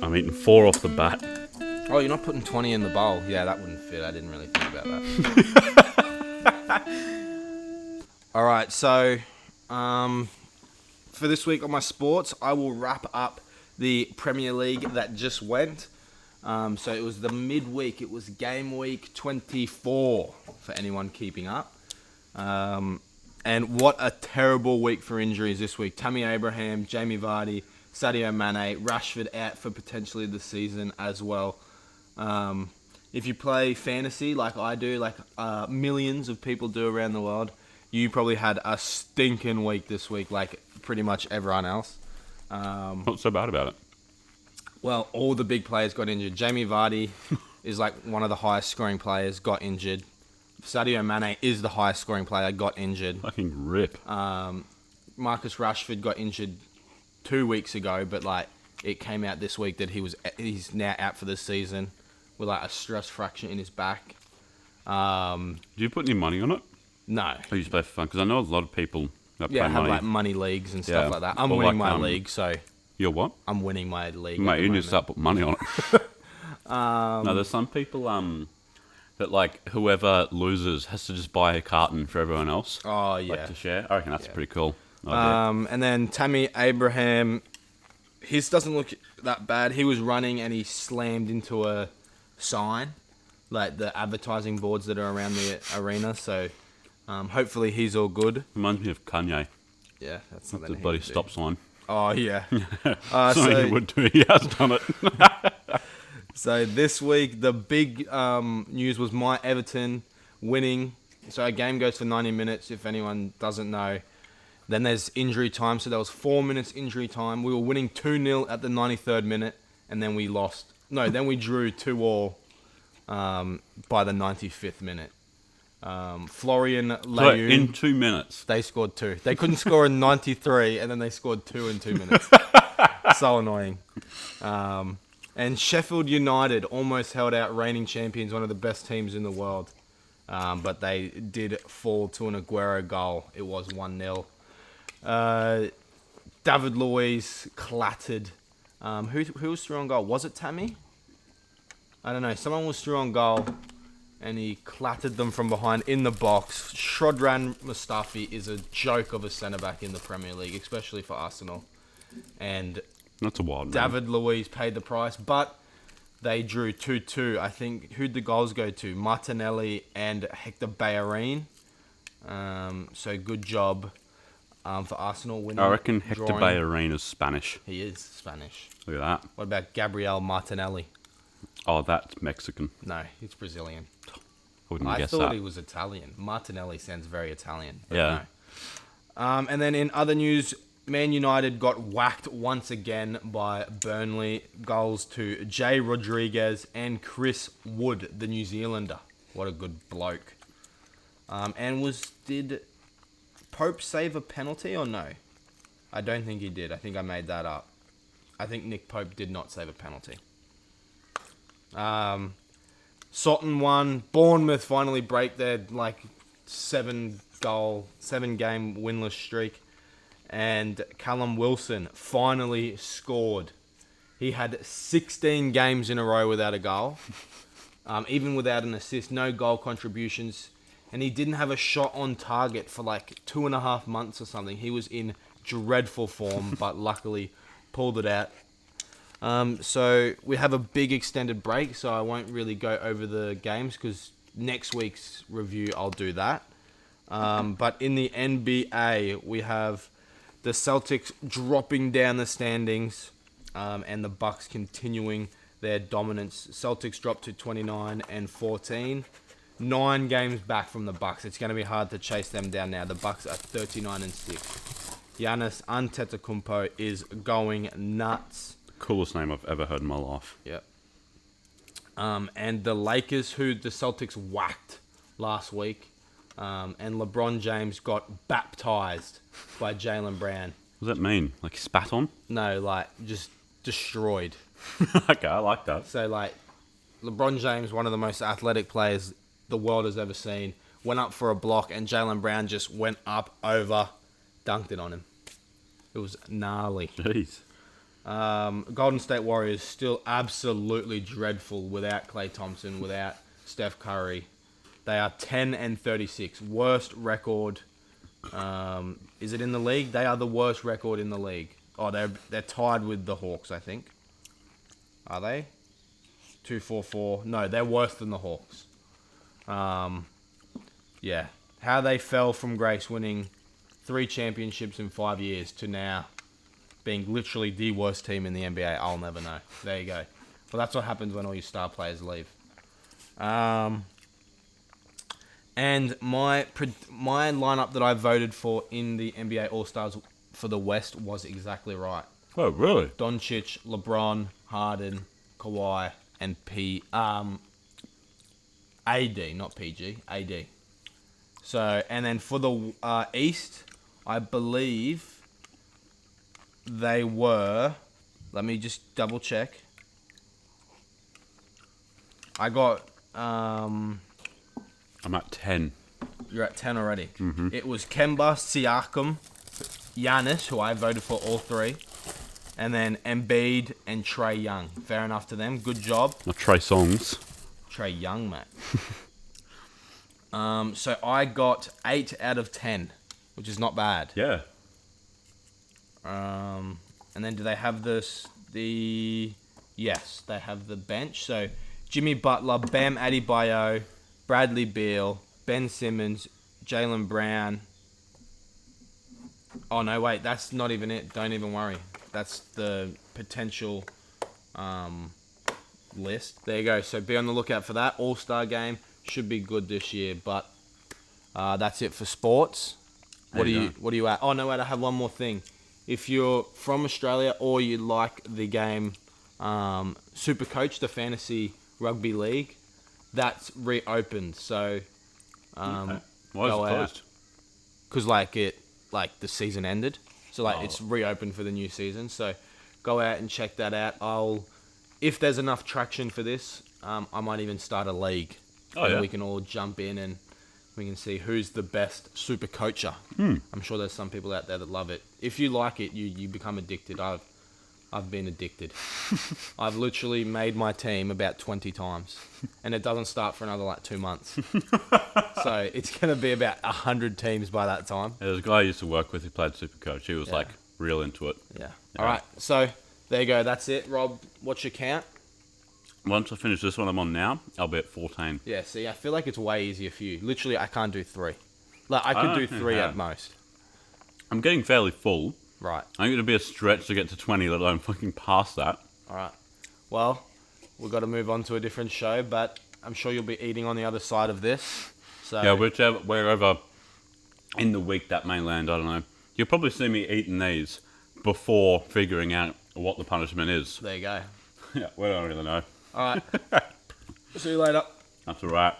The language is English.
I'm eating 4 off the bat. Oh, you're not putting 20 in the bowl. Yeah, that wouldn't fit. I didn't really think about that. All right, so for this week on my sports, I will wrap up the Premier League that just went. So it was the midweek. It was game week 24 for anyone keeping up. And what a terrible week for injuries this week. Tammy Abraham, Jamie Vardy, Sadio Mane, Rashford out for potentially the season as well. If you play fantasy like I do, like millions of people do around the world, you probably had a stinking week this week, like pretty much everyone else. Not so bad about it. Well, all the big players got injured. Jamie Vardy is like one of the highest scoring players, got injured. Sadio Mane is the highest scoring player, got injured. Fucking rip. Marcus Rashford got injured 2 weeks ago, but like it came out this week that he's now out for the season with like a stress fracture in his back. Do you put any money on it? No. Or you just play for fun? Because I know a lot of people that play Yeah, have money. like money leagues and stuff Yeah. like that. I'm Or winning like, my league, so You're what? I'm winning my league. Mate, at the you need moment. to start putting money on it. No, there's some people that like whoever loses has to just buy a carton for everyone else. Oh yeah. Like to share. I reckon that's pretty cool. idea. And then Tammy Abraham, his doesn't look that bad. He was running and he slammed into a sign, like the advertising boards that are around the arena. So hopefully he's all good. Reminds me of Kanye. Yeah, that's something. The he bloody would do. stop sign. Oh yeah. Something he would do. He has done it. So this week the big news was my Everton winning. So a game goes for 90 minutes. If anyone doesn't know. Then there's injury time, so there was 4 minutes injury time. We were winning 2-0 at the 93rd minute, and then we lost. No, then we drew 2-2 by the 95th minute. Florian So Layun, in 2 minutes. they scored 2. They couldn't score in 93, and then they scored 2 in 2 minutes. So annoying. And Sheffield United almost held out reigning champions, one of the best teams in the world. But they did fall to an Aguero goal. It was 1-0. David Luiz clattered. Who was through on goal? Was it Tammy? I don't know. Someone was through on goal, and he clattered them from behind in the box. Shkodran Mustafi is a joke of a centre-back in the Premier League, especially for Arsenal. And That's a wild name. David Luiz paid the price, but they drew 2-2. I think, who'd the goals go to? Martinelli and Hector Bellerin. So good job for Arsenal winning. I reckon Hector drawing. Bellerin is Spanish. He is Spanish. Look at that. What about Gabriel Martinelli? Oh, that's Mexican. No, he's Brazilian. Wouldn't I guess thought that. he was Italian. Martinelli sounds very Italian. But Yeah. No. And then in other news, Man United got whacked once again by Burnley. Goals to Jay Rodriguez and Chris Wood, the New Zealander. What a good bloke. Did Pope save a penalty or no? I don't think he did. I think I made that up. I think Nick Pope did not save a penalty. Sutton won. Bournemouth finally break their 7-game winless streak. And Callum Wilson finally scored. He had 16 games in a row without a goal. Even without an assist, no goal contributions. And he didn't have a shot on target for 2.5 months or something. He was in dreadful form, but luckily pulled it out. So we have a big extended break, so I won't really go over the games because next week's review I'll do that. But in the NBA, we have the Celtics dropping down the standings, and the Bucks continuing their dominance. Celtics dropped to 29-14. 9 games back from the Bucks. It's going to be hard to chase them down now. The Bucks are 39-6. Giannis Antetokounmpo is going nuts. Coolest name I've ever heard in my life. Yep. And the Lakers, who the Celtics whacked last week, and LeBron James got baptized by Jaylen Brown. What does that mean? Like spat on? No, just destroyed. Okay, I like that. So, LeBron James, one of the most athletic players the world has ever seen, went up for a block, and Jaylen Brown just went up, over, dunked it on him. It was gnarly. Jeez. Golden State Warriors still absolutely dreadful without Klay Thompson, without Steph Curry. They are 10-36, worst record. Is it in the league? They are the worst record in the league. Oh, they're tied with the Hawks, I think. Are they? 2-4-4. No, they're worse than the Hawks. Yeah. How they fell from grace winning 3 championships in 5 years to now being literally the worst team in the NBA, I'll never know. There you go. Well, that's what happens when all your star players leave. And my lineup that I voted for in the NBA All-Stars for the West was exactly right. Oh, really? Doncic, LeBron, Harden, Kawhi, and AD, not PG, AD. So, and then for the East, I believe they were... Let me just double check. I got... I'm at 10. You're at 10 already. Mm-hmm. It was Kemba, Siakam, Giannis, who I voted for all 3. And then Embiid and Trae Young. Fair enough to them. Good job. Not Trey Songs. Trae Young, mate. So I got 8 out of 10, which is not bad. Yeah. And then do they have yes, they have the bench. So Jimmy Butler, Bam Adebayo, Bradley Beal, Ben Simmons, Jaylen Brown. Oh, no, wait, that's not even it. Don't even worry. That's the potential list. There you go. So be on the lookout for that. All-Star game should be good this year, but that's it for sports. What are you at? Oh, no, wait, I have one more thing. If you're from Australia or you like the game Supercoach, the fantasy rugby league, that's reopened. So Okay. Why is it closed? Because the season ended, so it's reopened for the new season. So go out and check that out. If there's enough traction for this, I might even start a league. We can all jump in and we can see who's the best super coacher. I'm sure there's some people out there that love it. If you like it, you become addicted. I've been addicted. I've literally made my team about 20 times, and it doesn't start for another 2 months. So it's going to be about 100 teams by that time. Yeah, there's a guy I used to work with who played Supercoach. He was real into it. Yeah. All right. So there you go. That's it. Rob, what's your count? Once I finish this one I'm on now, I'll be at 14. Yeah, see, I feel like it's way easier for you. Literally, I can't do 3. I could do 3 at most. I'm getting fairly full. Right. I think it'd be a stretch to get to 20, let alone fucking past that. All right. Well, we've got to move on to a different show, but I'm sure you'll be eating on the other side of this. So yeah, wherever in the week that may land, I don't know. You'll probably see me eating these before figuring out what the punishment is. There you go. Yeah, we don't really know. All right. See you later. That's all right.